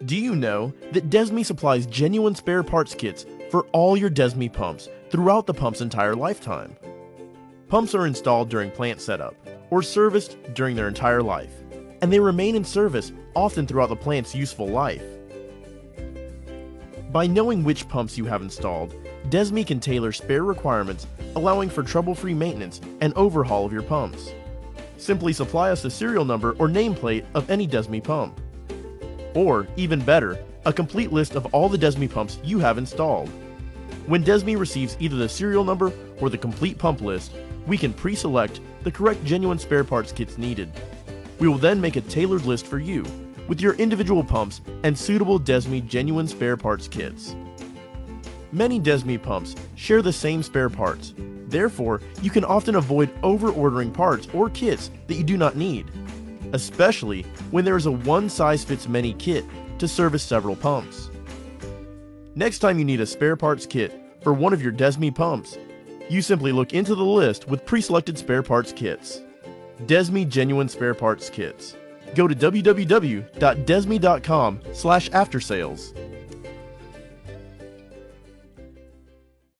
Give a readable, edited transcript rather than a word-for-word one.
Do you know that Desmi supplies genuine spare parts kits for all your Desmi pumps throughout the pump's entire lifetime? Pumps are installed during plant setup or serviced during their entire life, and they remain in service often throughout the plant's useful life. By knowing which pumps you have installed, Desmi can tailor spare requirements, allowing for trouble-free maintenance and overhaul of your pumps. Simply supply us the serial number or nameplate of any Desmi pump. Or, even better, a complete list of all the Desmi pumps you have installed. When Desmi receives either the serial number or the complete pump list, we can pre-select the correct genuine spare parts kits needed. We will then make a tailored list for you, with your individual pumps and suitable Desmi genuine spare parts kits. Many Desmi pumps share the same spare parts, therefore you can often avoid over-ordering parts or kits that you do not need, especially when there is a one-size-fits-many kit to service several pumps. Next time you need a spare parts kit for one of your Desmi pumps, you simply look into the list with pre-selected spare parts kits. Desmi Genuine Spare Parts Kits. Go to www.desmi.com/aftersales.